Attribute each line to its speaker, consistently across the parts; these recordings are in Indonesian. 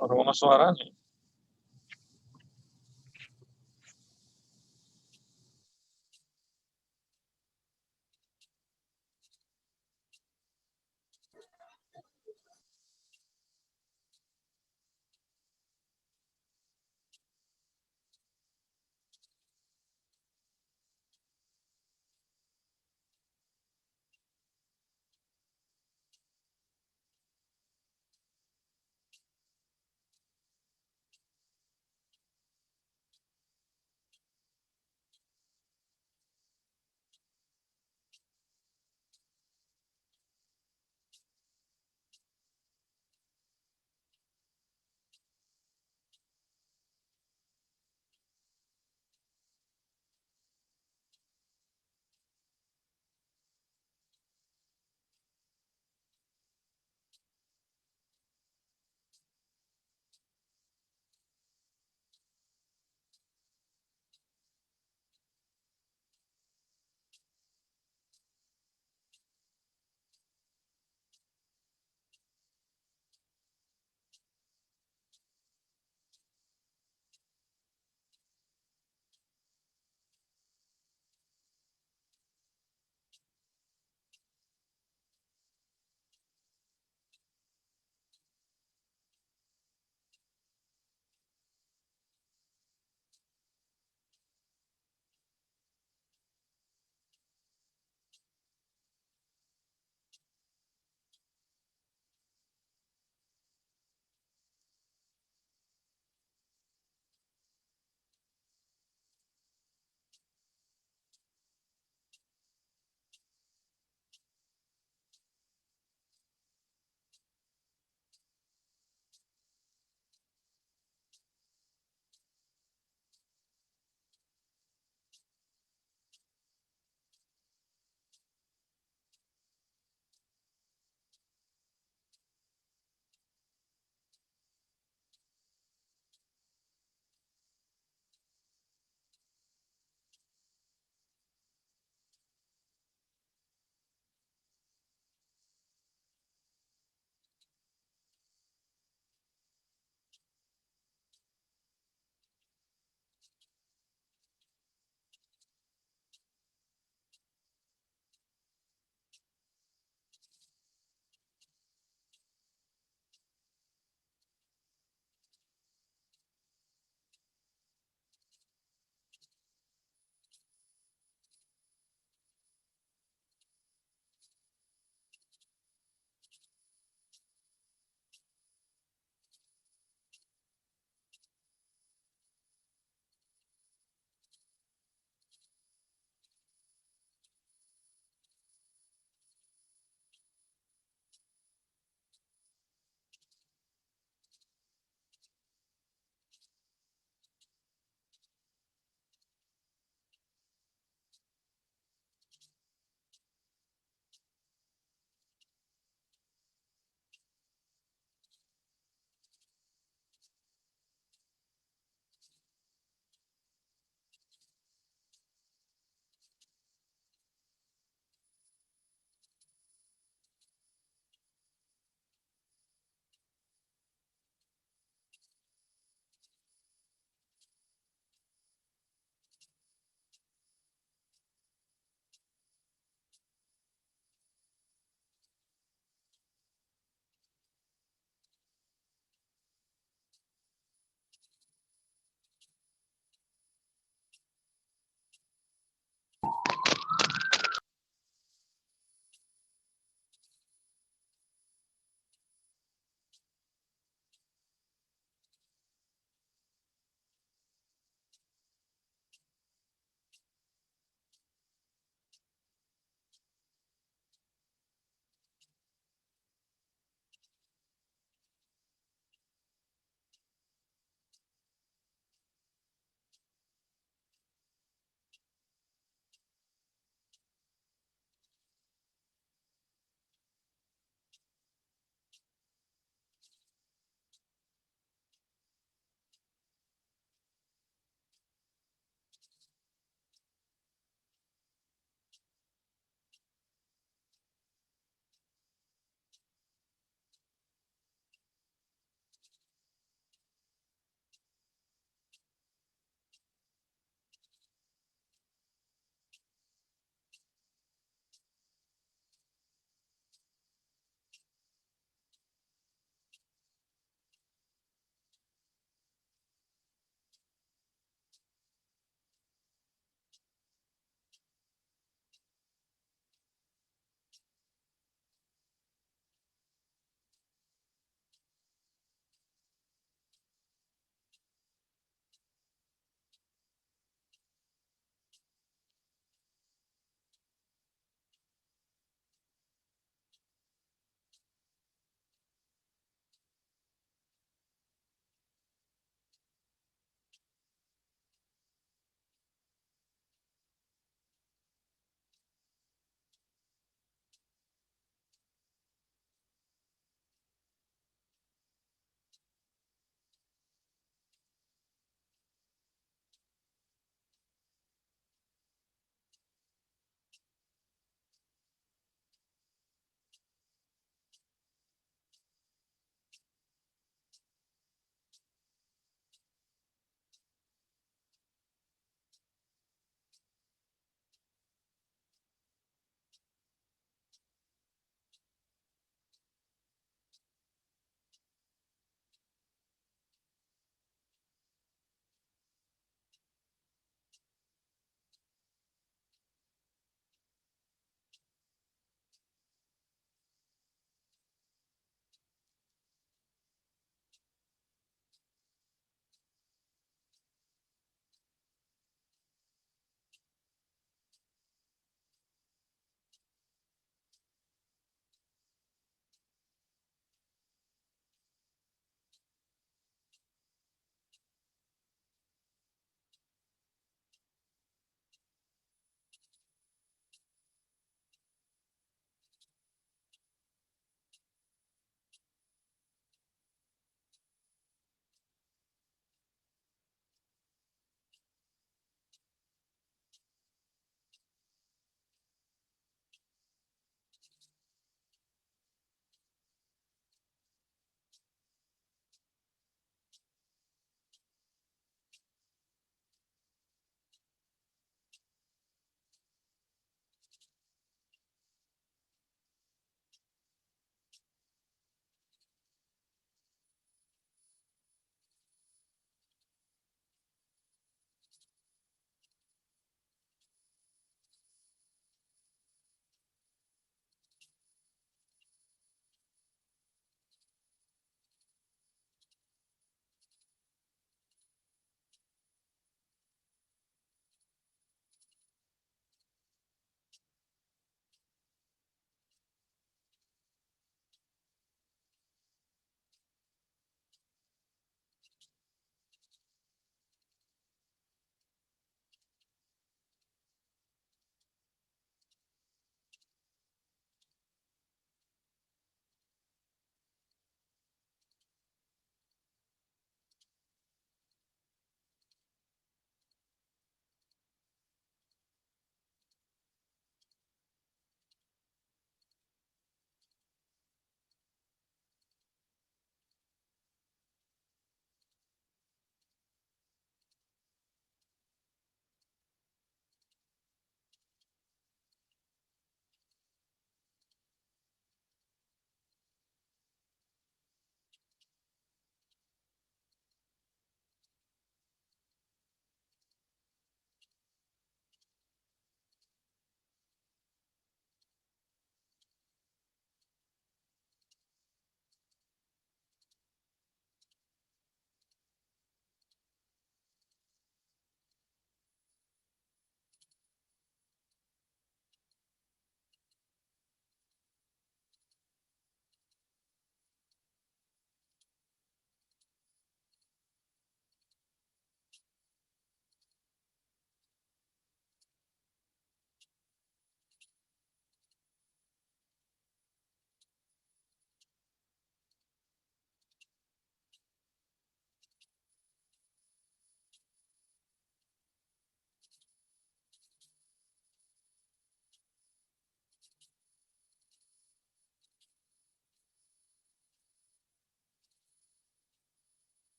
Speaker 1: Aroma suaranya.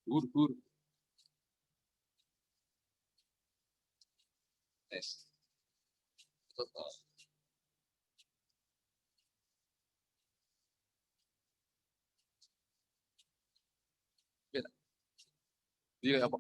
Speaker 2: Gur. Tes. Total. Beda. Dia apa?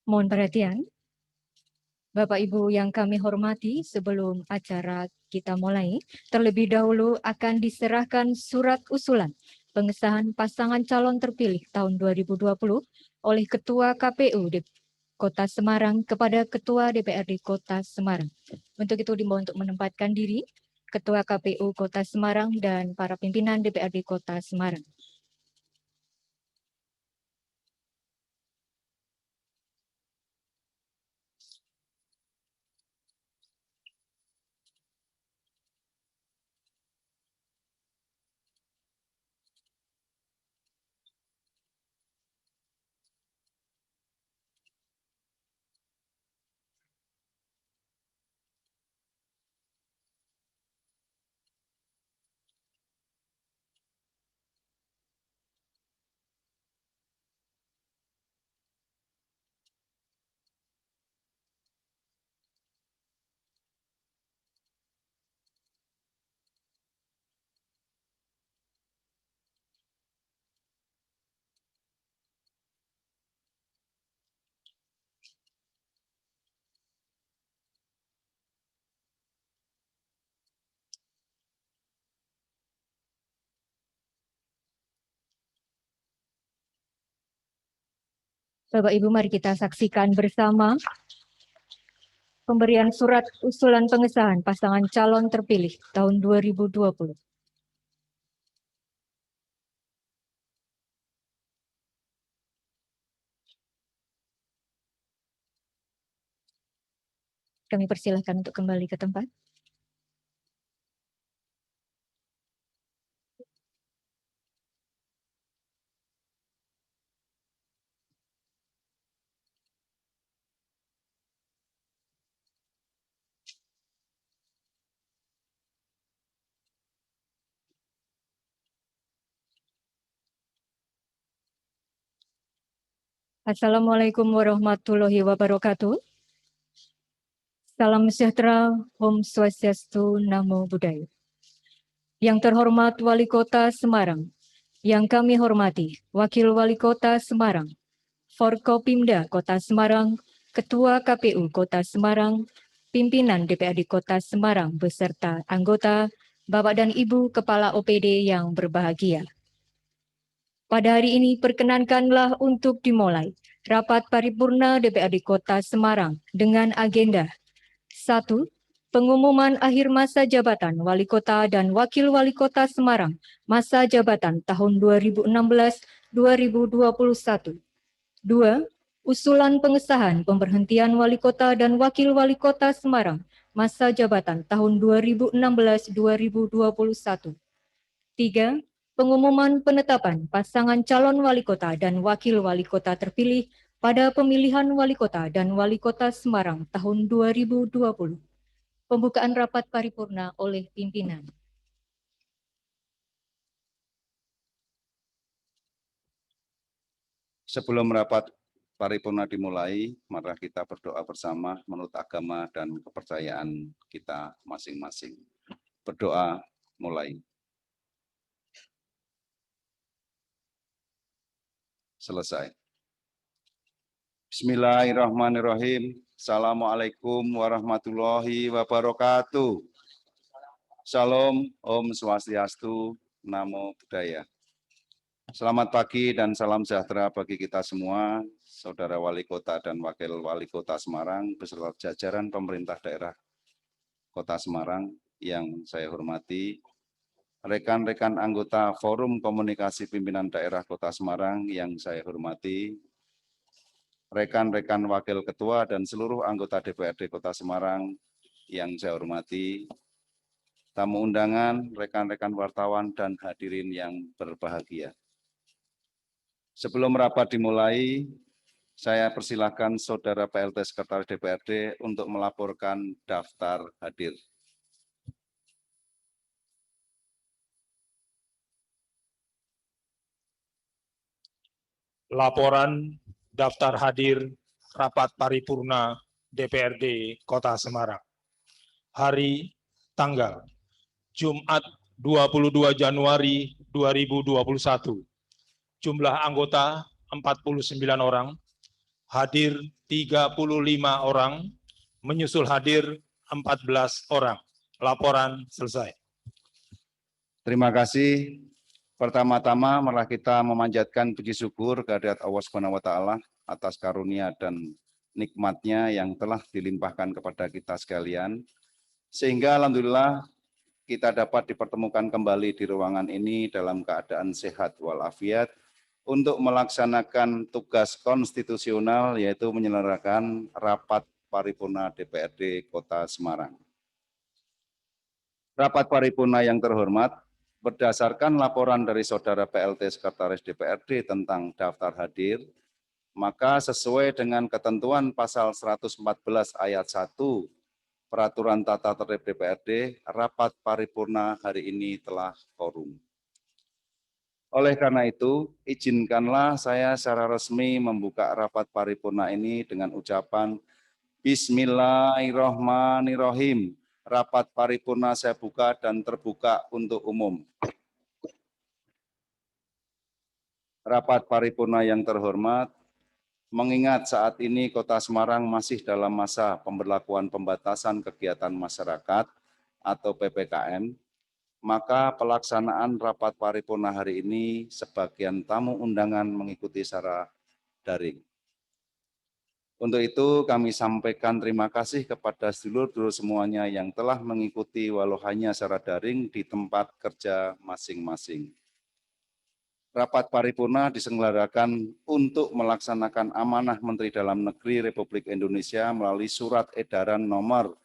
Speaker 3: Mohon perhatian. Bapak Ibu yang kami hormati, sebelum acara kita mulai, terlebih dahulu akan diserahkan surat usulan pengesahan pasangan calon terpilih tahun 2020 oleh Ketua KPU Kota Semarang kepada Ketua DPRD Kota Semarang. Untuk itu dimohon untuk menempatkan diri Ketua KPU Kota Semarang dan para pimpinan DPRD Kota Semarang. Bapak Ibu, mari kita saksikan bersama pemberian surat usulan pengesahan pasangan calon terpilih tahun 2020. Kami persilahkan untuk kembali ke tempat. Assalamualaikum warahmatullahi wabarakatuh. Salam sejahtera, Om Swastiastu, Namo Buddhaya. Yang terhormat Wali Kota Semarang, yang kami hormati Wakil Wali Kota Semarang, Forkopimda Kota Semarang, Ketua KPU Kota Semarang, pimpinan DPRD Kota Semarang beserta anggota, Bapak dan Ibu Kepala OPD yang berbahagia. Pada hari ini perkenankanlah untuk dimulai rapat paripurna DPRD Kota Semarang dengan agenda 1. Pengumuman akhir masa jabatan Wali Kota dan Wakil Wali Kota Semarang masa jabatan tahun 2016-2021. 2. Usulan pengesahan pemberhentian Wali Kota dan Wakil Wali Kota Semarang masa jabatan tahun 2016-2021. 3. Pengumuman penetapan pasangan calon wali kota dan wakil wali kota terpilih pada pemilihan wali kota dan wali kota Semarang tahun 2020. Pembukaan rapat paripurna oleh pimpinan.
Speaker 4: Sebelum rapat paripurna dimulai, mari kita berdoa bersama menurut agama dan kepercayaan kita masing-masing. Berdoa mulai. Selesai. Bismillahirrahmanirrahim. Assalamualaikum warahmatullahi wabarakatuh. Shalom, Om Swastiastu, Namo Buddhaya. Selamat pagi dan salam sejahtera bagi kita semua, Saudara Wali Kota dan Wakil Wali Kota Semarang, beserta jajaran pemerintah daerah Kota Semarang yang saya hormati, rekan-rekan anggota Forum Komunikasi Pimpinan Daerah Kota Semarang yang saya hormati, rekan-rekan Wakil Ketua dan seluruh anggota DPRD Kota Semarang yang saya hormati, tamu undangan, rekan-rekan wartawan, dan hadirin yang berbahagia. Sebelum rapat dimulai, saya persilahkan Saudara PLT Sekretaris DPRD untuk melaporkan daftar hadir.
Speaker 1: Laporan daftar hadir rapat paripurna DPRD Kota Semarang. Hari tanggal Jumat 22 Januari 2021. Jumlah anggota 49 orang. hadir 35 orang, menyusul hadir 14 orang. Laporan selesai.
Speaker 4: Terima kasih. Pertama-tama marilah kita memanjatkan puji syukur kehadirat Allah Subhanahu wa taala atas karunia dan nikmat-Nya yang telah dilimpahkan kepada kita sekalian. Sehingga alhamdulillah kita dapat dipertemukan kembali di ruangan ini dalam keadaan sehat walafiat untuk melaksanakan tugas konstitusional yaitu menyelenggarakan rapat paripurna DPRD Kota Semarang. Rapat paripurna yang terhormat, berdasarkan laporan dari Saudara PLT Sekretaris DPRD tentang daftar hadir, maka sesuai dengan ketentuan pasal 114 ayat 1 Peraturan Tata Tertib DPRD, rapat paripurna hari ini telah quorum. Oleh karena itu, izinkanlah saya secara resmi membuka rapat paripurna ini dengan ucapan Bismillahirrahmanirrahim. Rapat paripurna saya buka dan terbuka untuk umum. Rapat paripurna yang terhormat, mengingat saat ini Kota Semarang masih dalam masa pemberlakuan pembatasan kegiatan masyarakat atau PPKM, maka pelaksanaan rapat paripurna hari ini sebagian tamu undangan mengikuti secara daring. Untuk itu kami sampaikan terima kasih kepada sedulur-sedulur semuanya yang telah mengikuti walau hanya secara daring di tempat kerja masing-masing. Rapat paripurna diselenggarakan untuk melaksanakan amanah Menteri Dalam Negeri Republik Indonesia melalui surat edaran nomor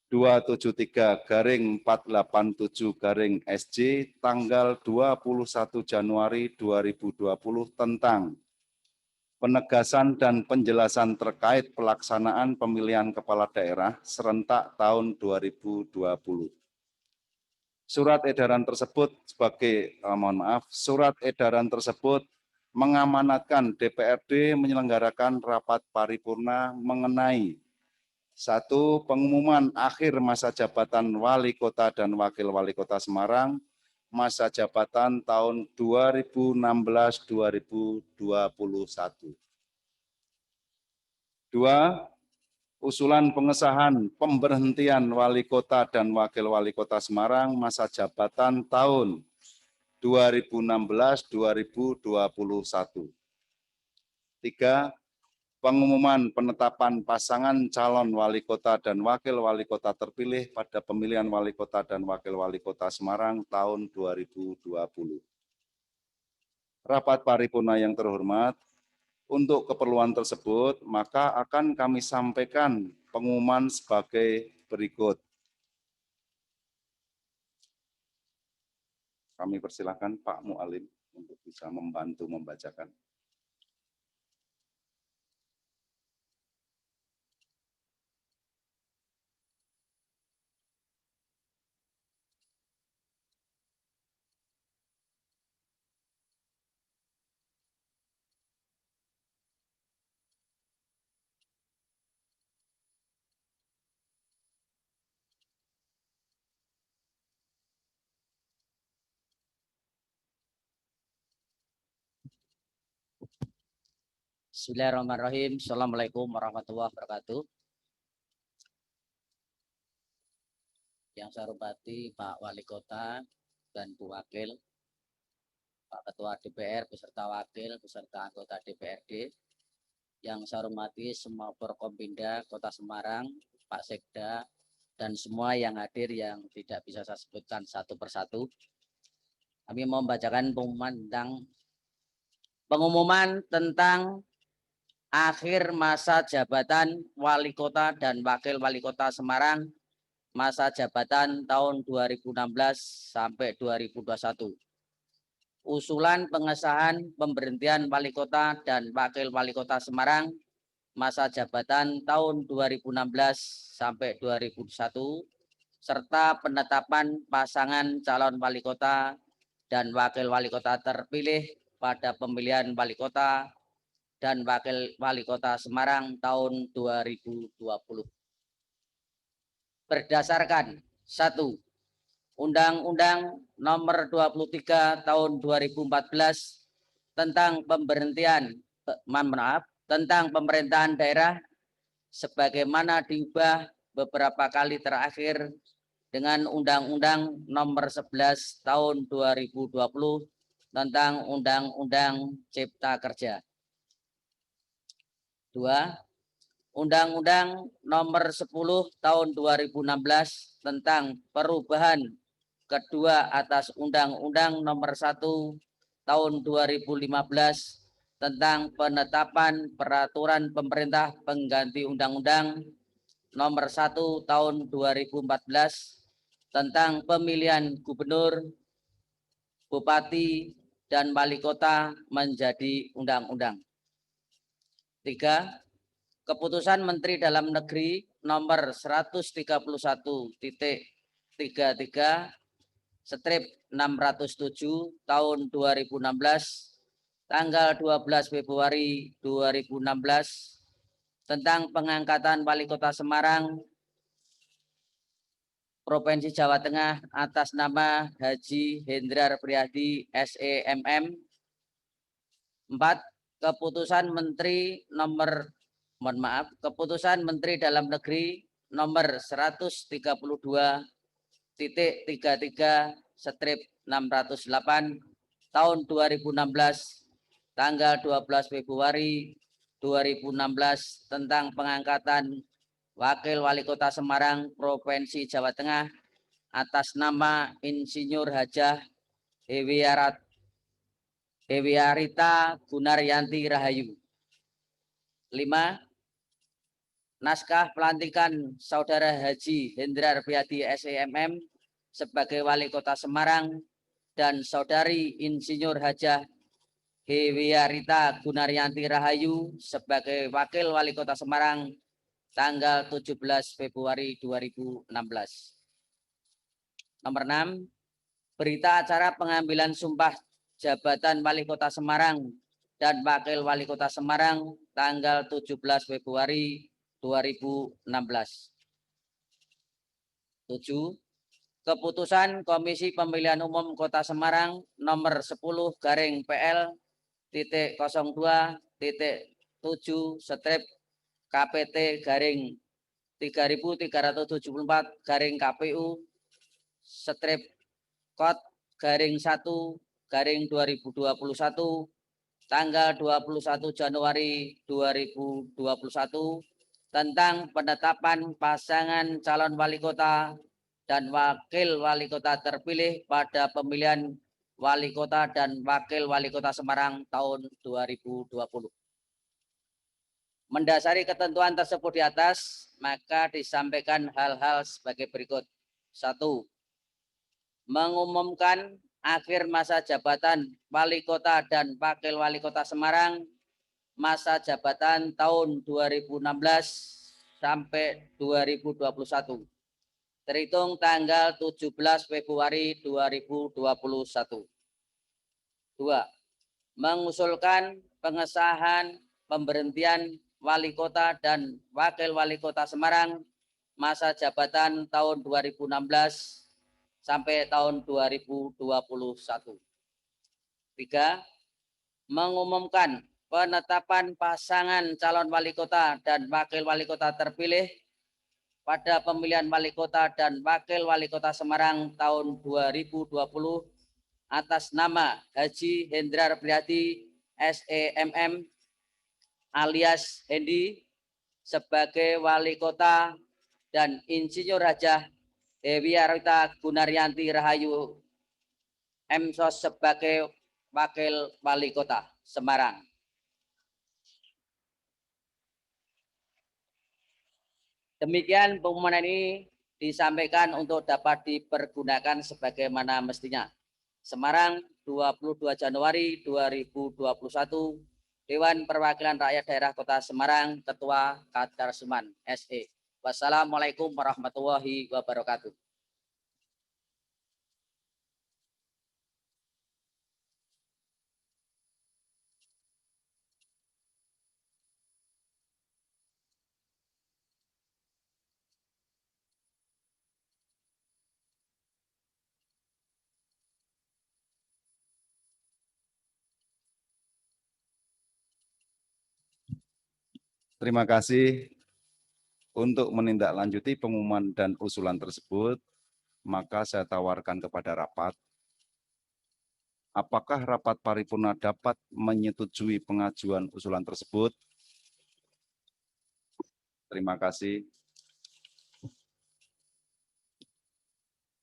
Speaker 4: 273/487/SJ tanggal 21 Januari 2020 tentang penegasan dan penjelasan terkait pelaksanaan pemilihan kepala daerah serentak tahun 2020. Surat edaran tersebut surat edaran tersebut mengamanatkan DPRD menyelenggarakan rapat paripurna mengenai 1. Pengumuman akhir masa jabatan Wali Kota dan Wakil Wali Kota Semarang masa jabatan tahun 2016-2021. 2. Usulan pengesahan pemberhentian Wali Kota dan Wakil Wali Kota Semarang masa jabatan tahun 2016-2021. 3. Pengumuman penetapan pasangan calon wali kota dan wakil wali kota terpilih pada pemilihan wali kota dan wakil wali kota Semarang tahun 2020. Rapat paripurna yang terhormat, untuk keperluan tersebut maka akan kami sampaikan pengumuman sebagai berikut. Kami persilakan Pak Mualim untuk bisa membantu membacakan.
Speaker 5: Bismillahirrahmanirrahim. Assalamualaikum warahmatullahi wabarakatuh. Yang saya hormati Pak Wali Kota dan Bu Wakil, Pak Ketua DPR beserta Wakil beserta anggota DPRD. Yang saya hormati semua Forkompinda Kota Semarang, Pak Sekda, dan semua yang hadir yang tidak bisa saya sebutkan satu persatu. Kami mau membacakan pengumuman tentang akhir masa jabatan Wali Kota dan Wakil Wali Kota Semarang masa jabatan tahun 2016 sampai 2021. Usulan pengesahan pemberhentian Wali Kota dan Wakil Wali Kota Semarang masa jabatan tahun 2016 sampai 2021 serta penetapan pasangan calon Wali Kota dan Wakil Wali Kota terpilih pada pemilihan Wali Kota dan Wakil Wali Kota Semarang tahun 2020. Berdasarkan 1. Undang-Undang Nomor 23 Tahun 2014 tentang tentang pemerintahan daerah sebagaimana diubah beberapa kali terakhir dengan Undang-Undang Nomor 11 Tahun 2020 tentang Undang-Undang Cipta Kerja. 2. Undang-Undang Nomor 10 Tahun 2016 tentang perubahan kedua atas Undang-Undang Nomor 1 Tahun 2015 tentang penetapan peraturan pemerintah pengganti Undang-Undang Nomor 1 Tahun 2014 tentang pemilihan gubernur, bupati, dan wali kota menjadi undang-undang. 3. Keputusan Menteri Dalam Negeri Nomor 131-33/607 Tahun 2016 tanggal 12 Februari 2016 tentang pengangkatan Wali Kota Semarang Provinsi Jawa Tengah atas nama Haji Hendrar Priadi SEMM. 4. Keputusan Menteri Dalam Negeri Nomor 132.33/608 Tahun 2016 tanggal 12 Februari 2016 tentang pengangkatan Wakil Wali Kota Semarang Provinsi Jawa Tengah atas nama Insinyur Hajah Hewiarita Gunaryanti Rahayu. 5. Naskah pelantikan Saudara Haji Hendrar Priadi SEMM sebagai Wali Kota Semarang dan Saudari Insinyur Hajah Hewiarita Gunaryanti Rahayu sebagai Wakil Wali Kota Semarang tanggal 17 Februari 2016. Nomor 6. Berita acara pengambilan sumpah jabatan Wali Kota Semarang dan Wakil Wali Kota Semarang tanggal 17 Februari 2016. 7. Keputusan Komisi Pemilihan Umum Kota Semarang Nomor 10-7/KPT/3374/KPU/Kod/1/2021 tanggal 21 Januari 2021 tentang penetapan pasangan calon wali kota dan wakil wali kota terpilih pada pemilihan wali kota dan wakil wali kota Semarang tahun 2020. Mendasari ketentuan tersebut di atas, maka disampaikan hal-hal sebagai berikut. 1. Mengumumkan akhir masa jabatan wali kota dan wakil wali kota Semarang masa jabatan tahun 2016 sampai 2021 terhitung tanggal 17 Februari 2021. 2. Mengusulkan pengesahan pemberhentian wali kota dan wakil wali kota Semarang masa jabatan tahun 2016 sampai tahun 2021. 3. Mengumumkan penetapan pasangan calon wali kota dan wakil wali kota terpilih pada pemilihan wali kota dan wakil wali kota Semarang tahun 2020 atas nama Haji Hendrar Priadi SEMM alias Hendi sebagai wali kota dan Insinyur Hajah Hewiarita Gunaryanti Rahayu MSOS sebagai wakil wali kota Semarang. Demikian pengumuman ini disampaikan untuk dapat dipergunakan sebagaimana mestinya. Semarang, 22 Januari 2021, Dewan Perwakilan Rakyat Daerah Kota Semarang, Ketua Kadarsuman SE. Wassalamualaikum warahmatullahi wabarakatuh.
Speaker 4: Terima kasih. Untuk menindaklanjuti pengumuman dan usulan tersebut, maka saya tawarkan kepada rapat. Apakah rapat paripurna dapat menyetujui pengajuan usulan tersebut? Terima kasih.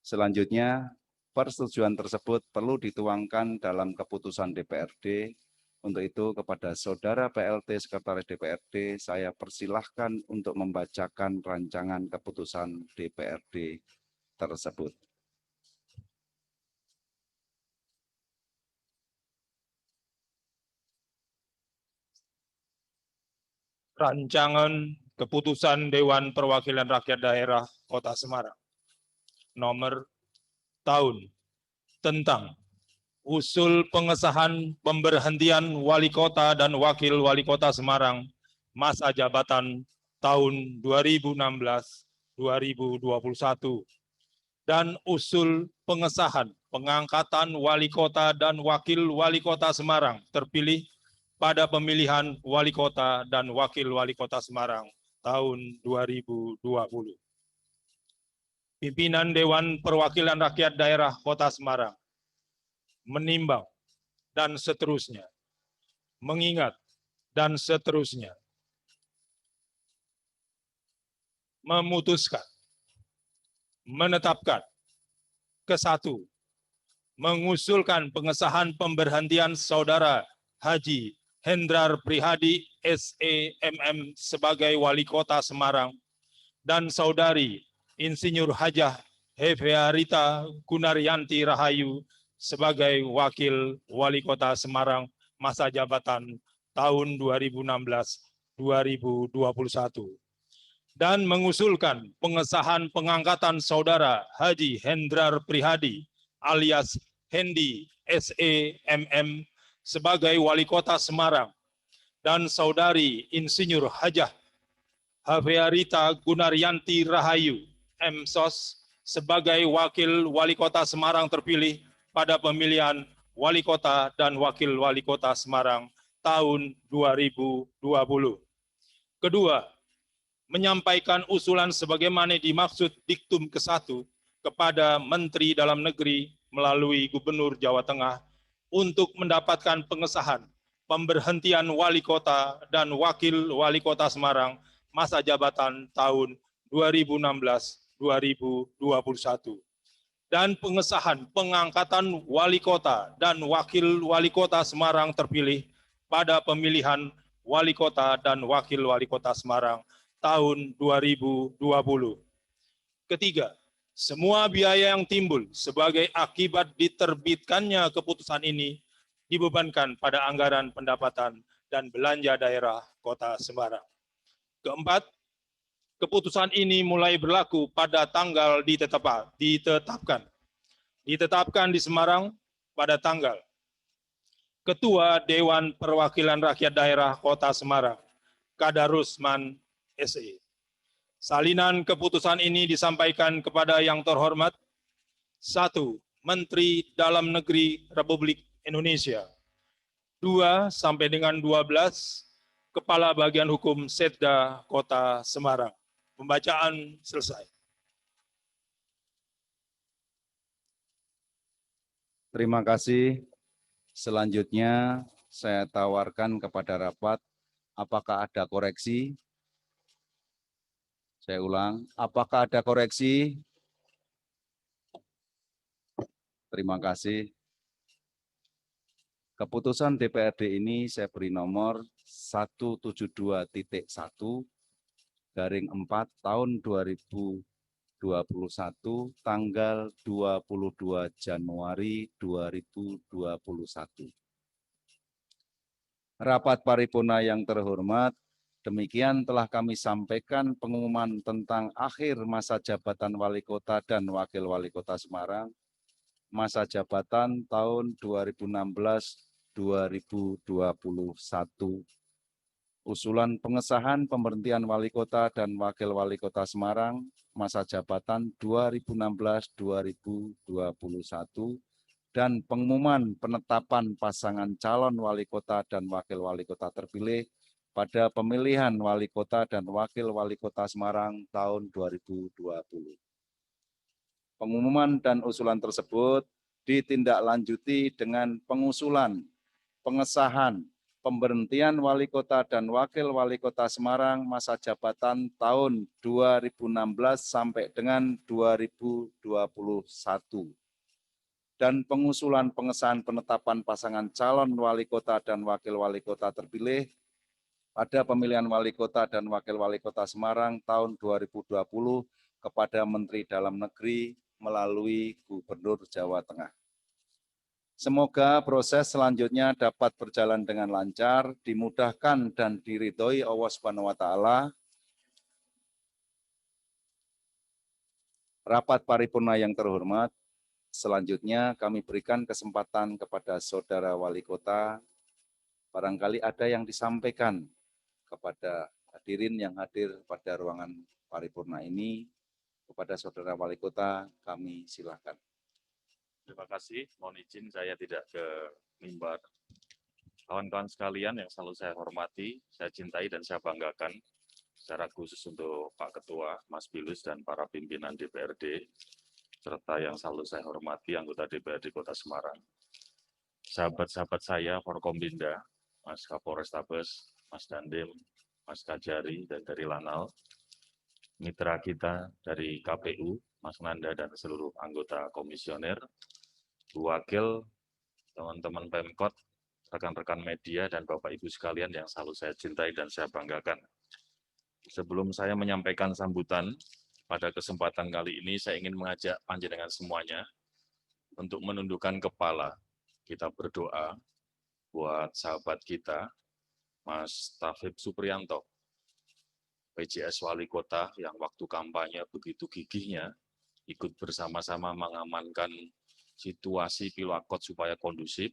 Speaker 4: Selanjutnya, persetujuan tersebut perlu dituangkan dalam keputusan DPRD. Untuk itu, kepada Saudara PLT Sekretaris DPRD, saya persilahkan untuk membacakan rancangan keputusan DPRD tersebut.
Speaker 1: Rancangan Keputusan Dewan Perwakilan Rakyat Daerah Kota Semarang nomor tahun tentang usul pengesahan pemberhentian Wali Kota dan Wakil Wali Kota Semarang masa jabatan tahun 2016-2021 dan usul pengesahan pengangkatan Wali Kota dan Wakil Wali Kota Semarang terpilih pada pemilihan Wali Kota dan Wakil Wali Kota Semarang tahun 2020. Pimpinan Dewan Perwakilan Rakyat Daerah Kota Semarang menimbang dan seterusnya, mengingat dan seterusnya, memutuskan, menetapkan, ke-1, mengusulkan pengesahan pemberhentian Saudara Haji Hendrar Prihadi SEMM sebagai Wali Kota Semarang dan Saudari Insinyur Hajah Hefearita Gunaryanti Rahayu sebagai Wakil Wali Kota Semarang masa jabatan tahun 2016-2021 dan mengusulkan pengesahan pengangkatan Saudara Haji Hendrar Prihadi alias Hendi SEMM sebagai Wali Kota Semarang dan Saudari Insinyur Hajah Hefearita Gunaryanti Rahayu MSOS sebagai Wakil Wali Kota Semarang terpilih pada pemilihan Wali Kota dan Wakil Wali Kota Semarang tahun 2020. Kedua, menyampaikan usulan sebagaimana dimaksud diktum ke-1 kepada Menteri Dalam Negeri melalui Gubernur Jawa Tengah untuk mendapatkan pengesahan pemberhentian Wali Kota dan Wakil Wali Kota Semarang masa jabatan tahun 2016-2021 dan pengesahan pengangkatan Wali Kota dan Wakil Wali Kota Semarang terpilih pada pemilihan Wali Kota dan Wakil Wali Kota Semarang tahun 2020. Ketiga, semua biaya yang timbul sebagai akibat diterbitkannya keputusan ini dibebankan pada anggaran pendapatan dan belanja daerah Kota Semarang. Keempat, keputusan ini mulai berlaku pada tanggal ditetapkan di Semarang pada tanggal Ketua Dewan Perwakilan Rakyat Daerah Kota Semarang, Kadarusman SE. Salinan keputusan ini disampaikan kepada yang terhormat 1. Menteri Dalam Negeri Republik Indonesia. 2 sampai dengan 12 Kepala Bagian Hukum Setda Kota Semarang. Pembacaan selesai.
Speaker 4: Terima kasih. Selanjutnya saya tawarkan kepada rapat, apakah ada koreksi? Saya ulang, apakah ada koreksi? Terima kasih. Keputusan DPRD ini saya beri nomor 172.1/4 tahun 2021 tanggal 22 Januari 2021. Rapat paripurna yang terhormat, demikian telah kami sampaikan pengumuman tentang akhir masa jabatan Wali Kota dan Wakil Wali Kota Semarang, masa jabatan tahun 2016-2021. Usulan pengesahan pemberhentian Wali Kota dan Wakil Wali Kota Semarang, masa jabatan 2016-2021, dan pengumuman penetapan pasangan calon Wali Kota dan Wakil Wali Kota terpilih pada pemilihan wali kota dan wakil wali kota Semarang tahun 2020. Pengumuman dan usulan tersebut ditindaklanjuti dengan pengusulan, pengesahan, pemberhentian wali kota dan wakil wali kota Semarang masa jabatan tahun 2016 sampai dengan 2021. Dan pengusulan pengesahan penetapan pasangan calon wali kota dan wakil wali kota terpilih pada pemilihan wali kota dan wakil wali kota Semarang tahun 2020 kepada Menteri Dalam Negeri melalui Gubernur Jawa Tengah. Semoga proses selanjutnya dapat berjalan dengan lancar, dimudahkan dan diridhoi Allah Subhanahu wa taala. Rapat paripurna yang terhormat, selanjutnya kami berikan kesempatan kepada Saudara Wali Kota. Barangkali ada yang disampaikan kepada hadirin yang hadir pada ruangan paripurna ini. Kepada Saudara Wali Kota, kami silakan.
Speaker 6: Terima kasih. Mohon izin saya tidak ke mimbar. Kawan-kawan sekalian yang selalu saya hormati, saya cintai dan saya banggakan, secara khusus untuk Pak Ketua, Mas Bilus, dan para pimpinan DPRD, serta yang selalu saya hormati anggota DPRD Kota Semarang. Sahabat-sahabat saya, Forkombinda, Mas Kapolrestabes, Mas Dandim, Mas Kajari, dan dari Lanal, mitra kita dari KPU, Mas Nanda, dan seluruh anggota komisioner, wakil, teman-teman Pemkot, rekan-rekan media, dan Bapak Ibu sekalian yang selalu saya cintai dan saya banggakan. Sebelum saya menyampaikan sambutan, pada kesempatan kali ini saya ingin mengajak panjenengan semuanya untuk menundukkan kepala. Kita berdoa buat sahabat kita, Mas Tafib Supriyanto, PJS Wali Kota yang waktu kampanye begitu gigihnya ikut bersama-sama mengamankan situasi Pilwakot supaya kondusif.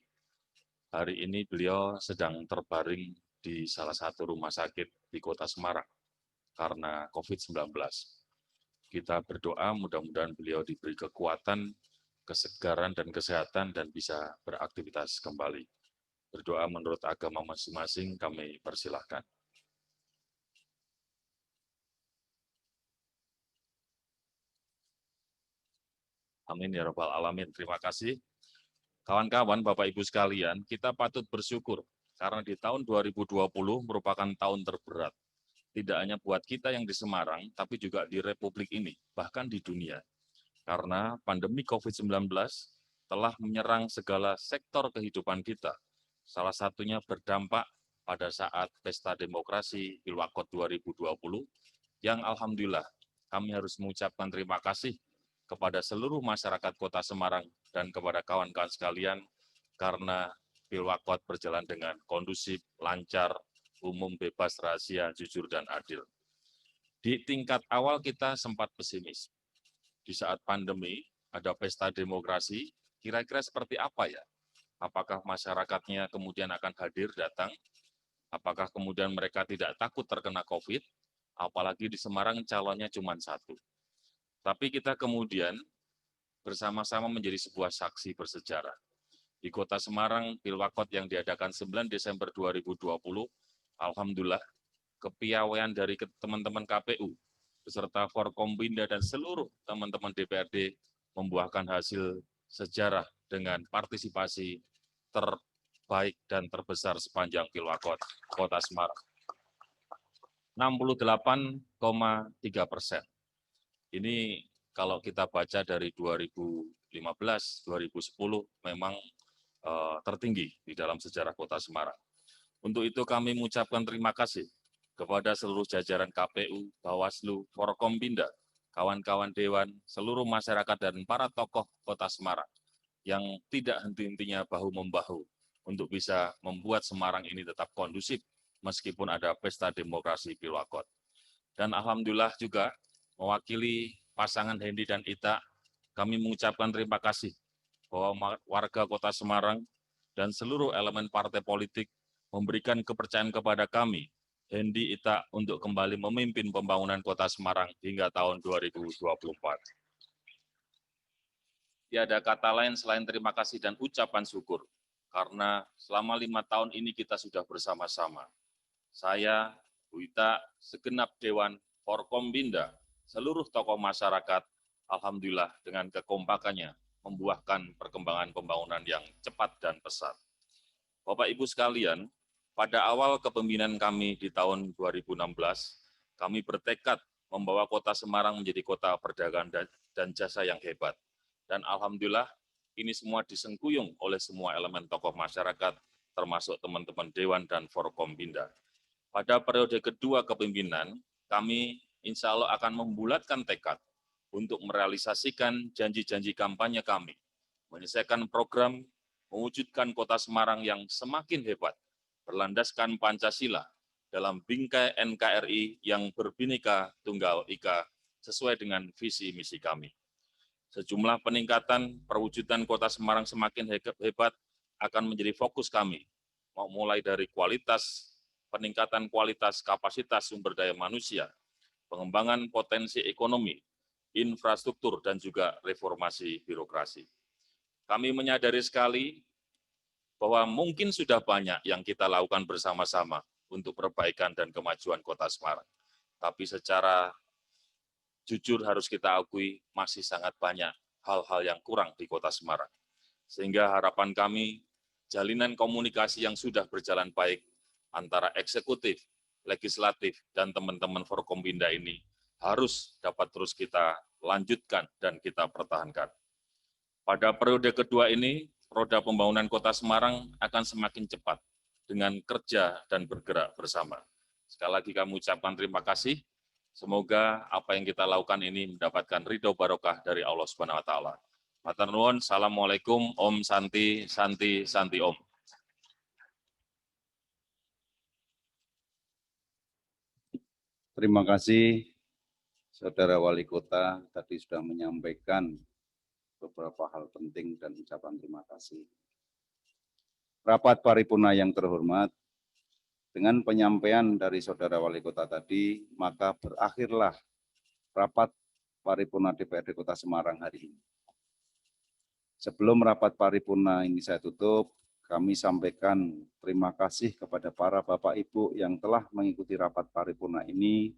Speaker 6: Hari ini beliau sedang terbaring di salah satu rumah sakit di Kota Semarang karena COVID-19. Kita berdoa mudah-mudahan beliau diberi kekuatan, kesegaran, dan kesehatan dan bisa beraktivitas kembali. Berdoa menurut agama masing-masing, kami persilahkan. Amin ya rabbal alamin. Terima kasih. Kawan-kawan, Bapak Ibu sekalian, kita patut bersyukur karena di tahun 2020 merupakan tahun terberat. Tidak hanya buat kita yang di Semarang, tapi juga di Republik ini, bahkan di dunia. Karena pandemi COVID-19 telah menyerang segala sektor kehidupan kita. Salah satunya berdampak pada saat Pesta Demokrasi Pilwakot 2020, yang alhamdulillah kami harus mengucapkan terima kasih kepada seluruh masyarakat Kota Semarang dan kepada kawan-kawan sekalian karena Pilwakot berjalan dengan kondusif, lancar, umum, bebas, rahasia, jujur, dan adil. Di tingkat awal kita sempat pesimis. Di saat pandemi, ada pesta demokrasi, kira-kira seperti apa ya? Apakah masyarakatnya kemudian akan hadir, datang? Apakah kemudian mereka tidak takut terkena COVID? Apalagi di Semarang calonnya cuma satu. Tapi kita kemudian bersama-sama menjadi sebuah saksi bersejarah. Di Kota Semarang, Pilwakot yang diadakan 9 Desember 2020, alhamdulillah, kepiawaian dari teman-teman KPU, beserta Forkombinda dan seluruh teman-teman DPRD membuahkan hasil sejarah dengan partisipasi terbaik dan terbesar sepanjang Pilwakot Kota Semarang. 68,3%. Ini kalau kita baca dari 2015, 2010 memang tertinggi di dalam sejarah Kota Semarang. Untuk itu kami mengucapkan terima kasih kepada seluruh jajaran KPU, Bawaslu, Forkombinda, kawan-kawan Dewan, seluruh masyarakat dan para tokoh Kota Semarang yang tidak henti-hentinya bahu-membahu untuk bisa membuat Semarang ini tetap kondusif meskipun ada Pesta Demokrasi Pilwakot. Dan alhamdulillah juga mewakili pasangan Hendy dan Ita, kami mengucapkan terima kasih bahwa warga Kota Semarang dan seluruh elemen partai politik memberikan kepercayaan kepada kami, Hendy, Ita, untuk kembali memimpin pembangunan Kota Semarang hingga tahun 2024. Tiada kata lain selain terima kasih dan ucapan syukur, karena selama 5 tahun ini kita sudah bersama-sama. saya, Bu Ita, segenap Dewan Forkombinda, seluruh tokoh masyarakat, alhamdulillah dengan kekompakannya membuahkan perkembangan pembangunan yang cepat dan pesat. Bapak Ibu sekalian, pada awal kepemimpinan kami di tahun 2016, kami bertekad membawa kota Semarang menjadi kota perdagangan dan jasa yang hebat. Dan alhamdulillah ini semua disengkuyung oleh semua elemen tokoh masyarakat, termasuk teman-teman Dewan dan Forkombinda. Pada periode kedua kepemimpinan, kami insya Allah akan membulatkan tekad untuk merealisasikan janji-janji kampanye kami, menyelesaikan program, mewujudkan kota Semarang yang semakin hebat, berlandaskan Pancasila dalam bingkai NKRI yang berbhinneka tunggal ika sesuai dengan visi misi kami. Sejumlah peningkatan perwujudan kota Semarang semakin hebat akan menjadi fokus kami, mulai dari peningkatan kualitas kapasitas sumber daya manusia, pengembangan potensi ekonomi, infrastruktur, dan juga reformasi birokrasi. Kami menyadari sekali bahwa mungkin sudah banyak yang kita lakukan bersama-sama untuk perbaikan dan kemajuan kota Semarang. Tapi secara jujur harus kita akui masih sangat banyak hal-hal yang kurang di kota Semarang. Sehingga harapan kami, jalinan komunikasi yang sudah berjalan baik antara eksekutif, legislatif, dan teman-teman Forkombinda ini harus dapat terus kita lanjutkan dan kita pertahankan. Pada periode kedua ini, roda pembangunan kota Semarang akan semakin cepat dengan kerja dan bergerak bersama. Sekali lagi kami ucapkan terima kasih. Semoga apa yang kita lakukan ini mendapatkan ridho barokah dari Allah Subhanahu wa taala. Matur nuwun, Assalamualaikum, Om Santi, Santi, Santi Om.
Speaker 4: Terima kasih, Saudara Wali Kota tadi sudah menyampaikan beberapa hal penting dan ucapan terima kasih. Rapat paripurna yang terhormat, dengan penyampaian dari Saudara Wali Kota tadi, maka berakhirlah rapat paripurna DPRD Kota Semarang hari ini. Sebelum rapat paripurna ini saya tutup, kami sampaikan terima kasih kepada para Bapak Ibu yang telah mengikuti rapat paripurna ini.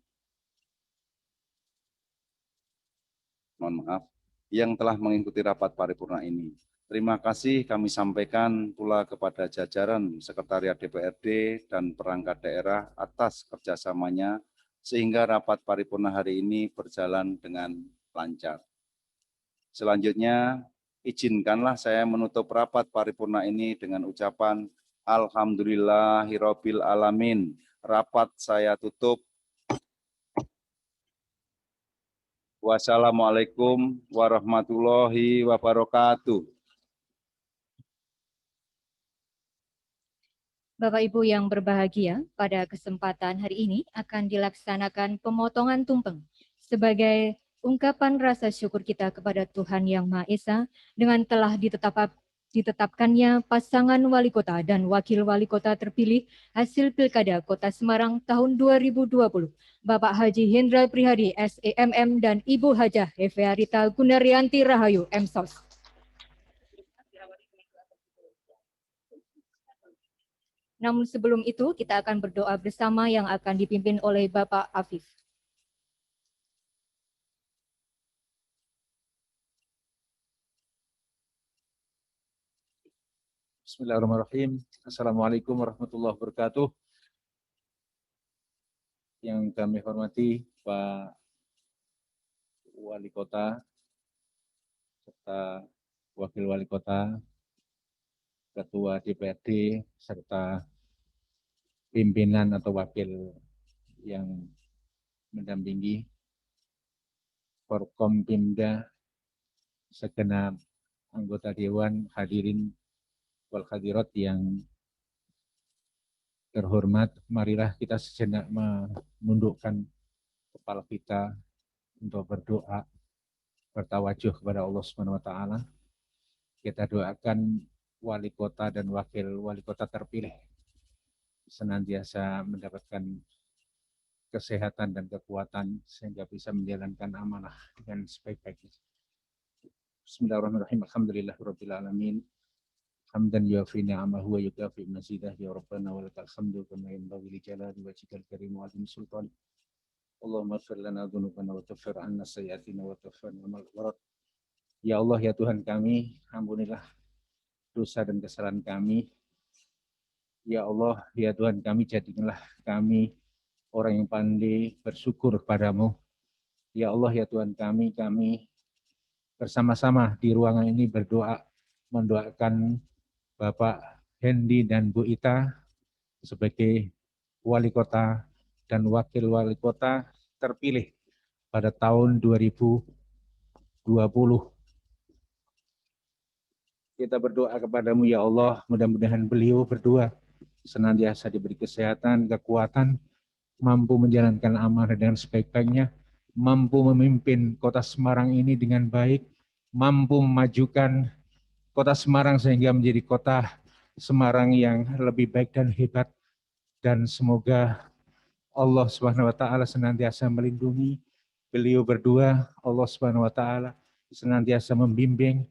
Speaker 4: Mohon maaf, yang telah mengikuti rapat paripurna ini. Terima kasih kami sampaikan pula kepada jajaran Sekretariat DPRD dan perangkat daerah atas kerjasamanya sehingga rapat paripurna hari ini berjalan dengan lancar. Selanjutnya, izinkanlah saya menutup rapat paripurna ini dengan ucapan Alhamdulillahirabbil alamin. Rapat saya tutup. Wassalamualaikum warahmatullahi wabarakatuh.
Speaker 3: Bapak Ibu yang berbahagia, pada kesempatan hari ini akan dilaksanakan pemotongan tumpeng sebagai ungkapan rasa syukur kita kepada Tuhan Yang Maha Esa dengan telah ditetapkannya pasangan wali kota dan wakil wali kota terpilih hasil Pilkada Kota Semarang tahun 2020, Bapak Haji Hendra Prihadi, SEMM, dan Ibu Hajah Hefearita Gunaryanti Rahayu, MSOS. Namun sebelum itu, kita akan berdoa bersama yang akan dipimpin oleh Bapak Afif.
Speaker 7: Bismillahirrahmanirrahim. Assalamualaikum warahmatullahi wabarakatuh. Yang kami hormati Pak Wali Kota, serta Wakil Wali Kota, Ketua DPRD, serta pimpinan atau wakil yang mendampingi, Forkombinda, segenap anggota Dewan, hadirin wal hadirat yang terhormat, marilah kita sejenak menundukkan kepala kita untuk berdoa, bertawajuh kepada Allah Subhanahu wa taala. Kita doakan wali kota dan wakil wali kota terpilih senantiasa mendapatkan kesehatan dan kekuatan sehingga bisa menjalankan amanah dengan sebaik-baiknya. Bismillahirrahmanirrahim. Alhamdulillahirabbil alamin. hamdan yuafi ni'amahu wa yukafi mazidah ya rabbana wa lakal hamdu kama yanbaghi li jalali wajhikal karim wa azim sultan. Allahumma ighfir lana dzunubana wa kaffir 'anna sayyi'atina wa tawaffana ma'al abrar. Ya Allah ya Tuhan kami, ampunilah dosa dan kesalahan kami. Ya Allah ya Tuhan kami, jadikanlah kami orang yang pandai bersyukur kepadamu. Ya Allah ya Tuhan kami bersama-sama di ruangan ini berdoa, mendoakan Bapak Hendy dan Bu Ita sebagai wali kota dan wakil wali kota terpilih pada tahun 2020. Kita berdoa kepadamu ya Allah, mudah-mudahan beliau berdua senantiasa diberi kesehatan, kekuatan, mampu menjalankan amanah dengan sebaik-baiknya, mampu memimpin kota Semarang ini dengan baik, mampu memajukan kota Semarang sehingga menjadi kota Semarang yang lebih baik dan hebat. Dan semoga Allah Subhanahu wa taala senantiasa melindungi beliau berdua, Allah Subhanahu wa taala senantiasa membimbing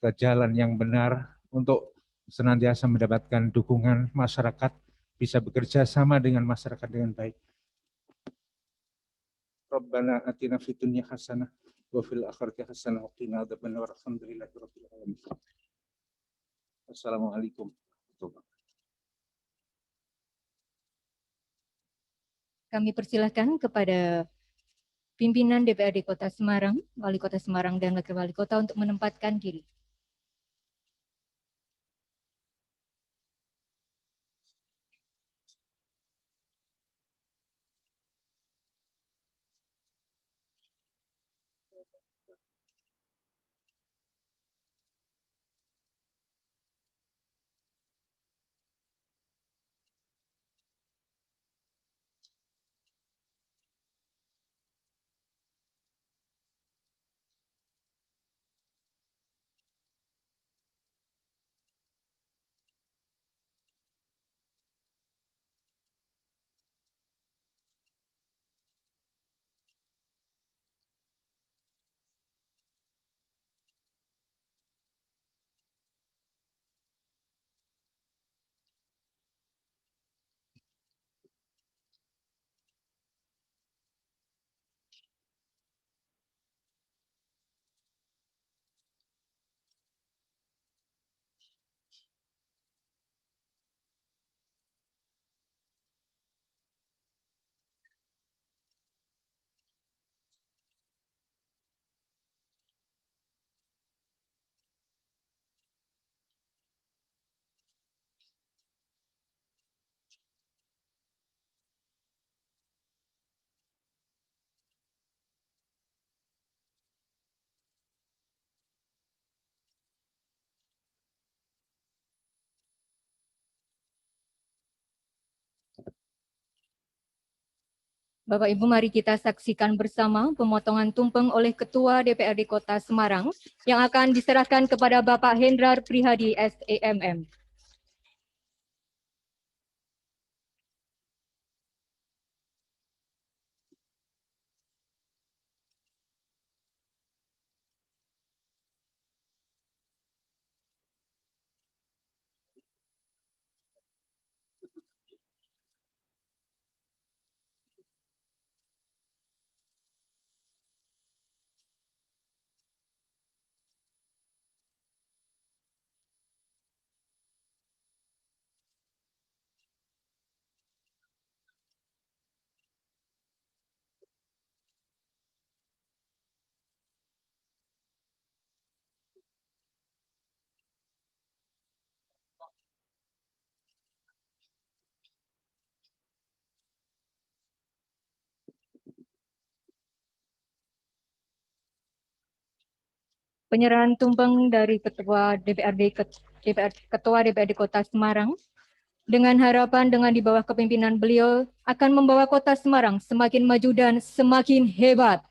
Speaker 7: ke jalan yang benar untuk senantiasa mendapatkan dukungan masyarakat, bisa bekerja sama dengan masyarakat dengan baik. Rabbana atina fid dunya hasanah wa fil akhirati hasanah wa qina adzabannar. Alhamdulillahirabbil alamin. Assalamualaikum.
Speaker 3: Kami persilahkan kepada pimpinan DPRD Kota Semarang, Wali Kota Semarang dan Wakil Wali Kota untuk menempatkan diri. Bapak Ibu, mari kita saksikan bersama pemotongan tumpeng oleh Ketua DPRD Kota Semarang yang akan diserahkan kepada Bapak Hendrar Prihadi SEMM. Penyerahan tumpeng dari Ketua DPRD Kota Semarang dengan harapan dengan di bawah kepemimpinan beliau akan membawa Kota Semarang semakin maju dan semakin hebat.